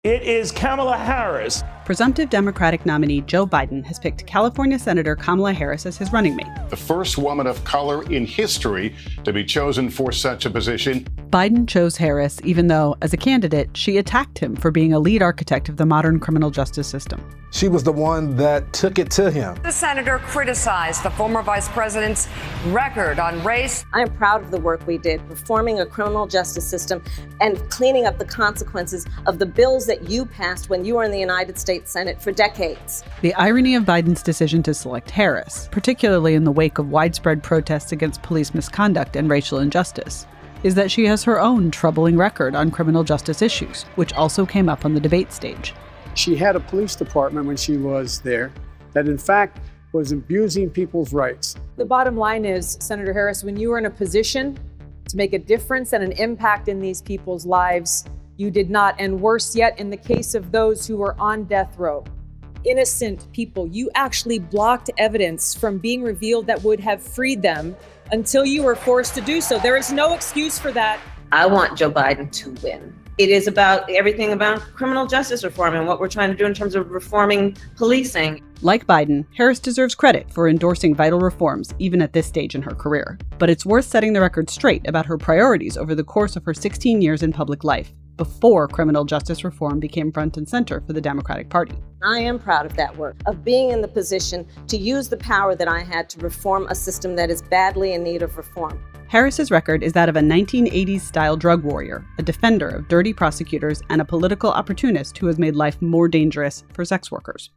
It is Kamala Harris. Presumptive Democratic nominee Joe Biden has picked California Senator Kamala Harris as his running mate. The first woman of color in history to be chosen for such a position. Biden chose Harris even though, as a candidate, she attacked him for being a lead architect of the modern criminal justice system. She was the one that took it to him. The senator criticized the former vice president's record on race. I am proud of the work we did reforming a criminal justice system and cleaning up the consequences of the bills that you passed when you were in the United States Senate for decades. The irony of Biden's decision to select Harris, particularly in the wake of widespread protests against police misconduct and racial injustice, is that she has her own troubling record on criminal justice issues, which also came up on the debate stage. She had a police department when she was there that, in fact, was abusing people's rights. The bottom line is, Senator Harris, when you were in a position to make a difference and an impact in these people's lives, you did not, and worse yet, in the case of those who were on death row, innocent people, you actually blocked evidence from being revealed that would have freed them until you were forced to do so. There is no excuse for that. I want Joe Biden to win. It is about everything about criminal justice reform and what we're trying to do in terms of reforming policing. Like Biden, Harris deserves credit for endorsing vital reforms even at this stage in her career. But it's worth setting the record straight about her priorities over the course of her 16 years in public life, before criminal justice reform became front and center for the Democratic Party. I am proud of that work, of being in the position to use the power that I had to reform a system that is badly in need of reform. Harris's record is that of a 1980s-style drug warrior, a defender of dirty prosecutors, and a political opportunist who has made life more dangerous for sex workers.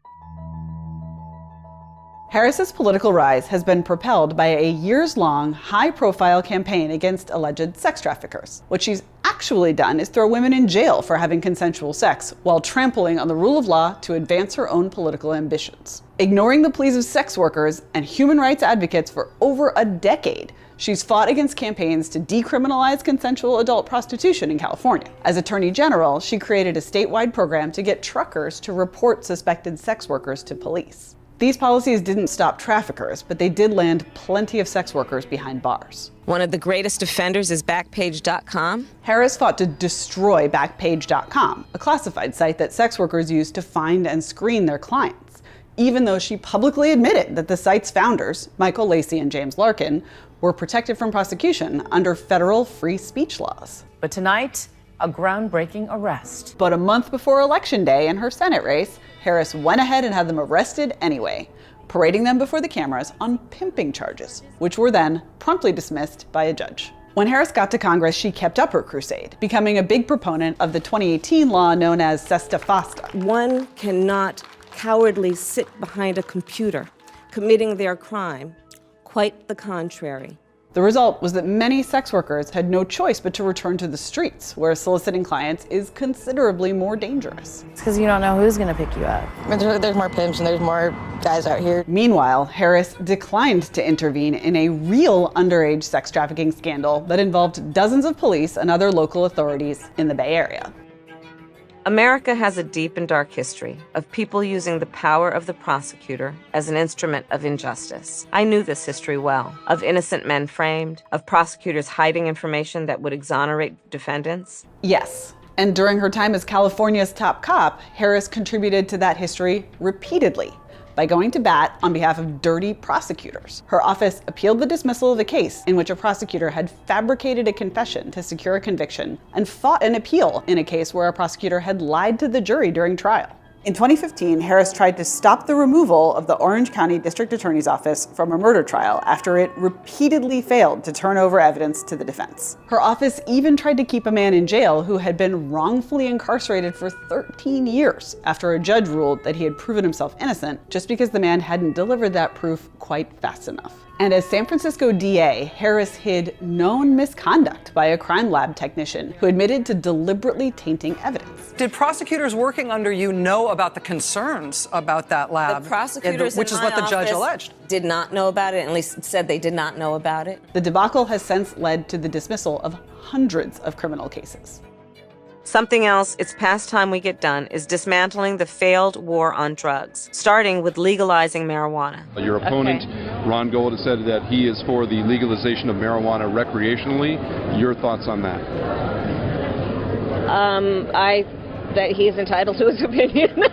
Harris's political rise has been propelled by a years-long, high-profile campaign against alleged sex traffickers. What she's actually done is throw women in jail for having consensual sex, while trampling on the rule of law to advance her own political ambitions. Ignoring the pleas of sex workers and human rights advocates for over a decade, she's fought against campaigns to decriminalize consensual adult prostitution in California. As Attorney General, she created a statewide program to get truckers to report suspected sex workers to police. These policies didn't stop traffickers, but they did land plenty of sex workers behind bars. One of the greatest offenders is Backpage.com. Harris fought to destroy Backpage.com, a classified site that sex workers use to find and screen their clients, even though she publicly admitted that the site's founders, Michael Lacey and James Larkin, were protected from prosecution under federal free speech laws. But tonight, a groundbreaking arrest. But a month before Election Day in her Senate race, Harris went ahead and had them arrested anyway, parading them before the cameras on pimping charges, which were then promptly dismissed by a judge. When Harris got to Congress, she kept up her crusade, becoming a big proponent of the 2018 law known as Sesta Fasta. One cannot cowardly sit behind a computer committing their crime. Quite the contrary. The result was that many sex workers had no choice but to return to the streets, where soliciting clients is considerably more dangerous. It's because you don't know who's going to pick you up. There's more pimps and there's more guys out here. Meanwhile, Harris declined to intervene in a real underage sex trafficking scandal that involved dozens of police and other local authorities in the Bay Area. America has a deep and dark history of people using the power of the prosecutor as an instrument of injustice. I knew this history well, of innocent men framed, of prosecutors hiding information that would exonerate defendants. Yes, and during her time as California's top cop, Harris contributed to that history repeatedly by going to bat on behalf of dirty prosecutors. Her office appealed the dismissal of a case in which a prosecutor had fabricated a confession to secure a conviction and fought an appeal in a case where a prosecutor had lied to the jury during trial. In 2015, Harris tried to stop the removal of the Orange County District Attorney's Office from a murder trial after it repeatedly failed to turn over evidence to the defense. Her office even tried to keep a man in jail who had been wrongfully incarcerated for 13 years after a judge ruled that he had proven himself innocent just because the man hadn't delivered that proof quite fast enough. And as San Francisco DA, Harris hid known misconduct by a crime lab technician who admitted to deliberately tainting evidence. Did prosecutors working under you know about the concerns about that lab? The prosecutors which is what the judge alleged. Did not know about it, at least said they did not know about it. The debacle has since led to the dismissal of hundreds of criminal cases. Something else it's past time we get done is dismantling the failed war on drugs, starting with legalizing marijuana. Your opponent, Ron Gold, has said that he is for the legalization of marijuana recreationally. Your thoughts on that? I that he's entitled to his opinion.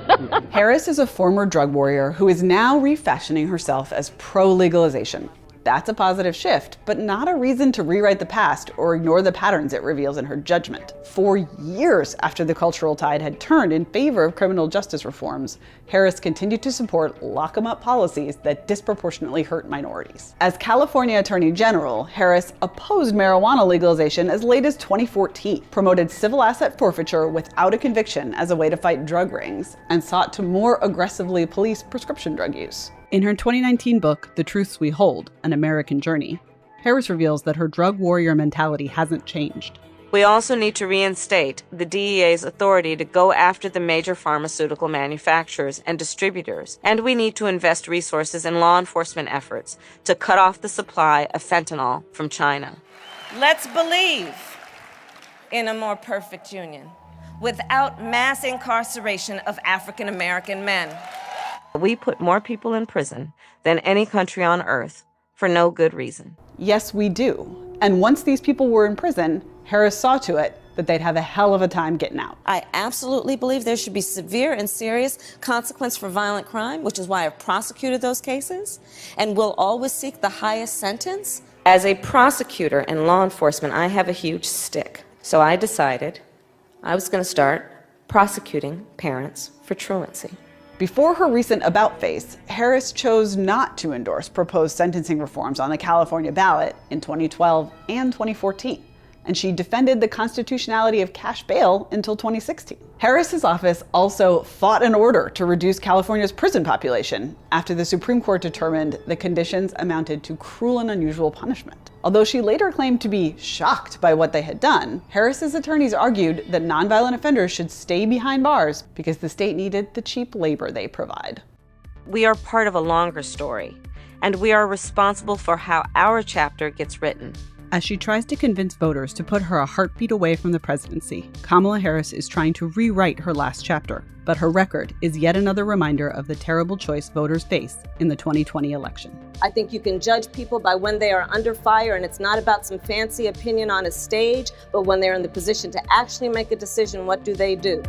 Harris is a former drug warrior who is now refashioning herself as pro-legalization. That's a positive shift, but not a reason to rewrite the past or ignore the patterns it reveals in her judgment. For years after the cultural tide had turned in favor of criminal justice reforms, Harris continued to support lock-em-up policies that disproportionately hurt minorities. As California Attorney General, Harris opposed marijuana legalization as late as 2014, promoted civil asset forfeiture without a conviction as a way to fight drug rings, and sought to more aggressively police prescription drug use. In her 2019 book, The Truths We Hold, An American Journey, Harris reveals that her drug warrior mentality hasn't changed. We also need to reinstate the DEA's authority to go after the major pharmaceutical manufacturers and distributors, and we need to invest resources in law enforcement efforts to cut off the supply of fentanyl from China. Let's believe in a more perfect union without mass incarceration of African American men. We put more people in prison than any country on earth for no good reason. Yes, we do. And once these people were in prison, Harris saw to it that they'd have a hell of a time getting out. I absolutely believe there should be severe and serious consequence for violent crime, which is why I've prosecuted those cases, and will always seek the highest sentence. As a prosecutor and law enforcement, I have a huge stick. So I decided I was going to start prosecuting parents for truancy. Before her recent about-face, Harris chose not to endorse proposed sentencing reforms on the California ballot in 2012 and 2014, and she defended the constitutionality of cash bail until 2016. Harris's office also fought an order to reduce California's prison population after the Supreme Court determined the conditions amounted to cruel and unusual punishment. Although she later claimed to be shocked by what they had done, Harris's attorneys argued that nonviolent offenders should stay behind bars because the state needed the cheap labor they provide. We are part of a longer story, and we are responsible for how our chapter gets written. As she tries to convince voters to put her a heartbeat away from the presidency, Kamala Harris is trying to rewrite her last chapter, but her record is yet another reminder of the terrible choice voters face in the 2020 election. I think you can judge people by when they are under fire, and it's not about some fancy opinion on a stage, but when they're in the position to actually make a decision, what do they do?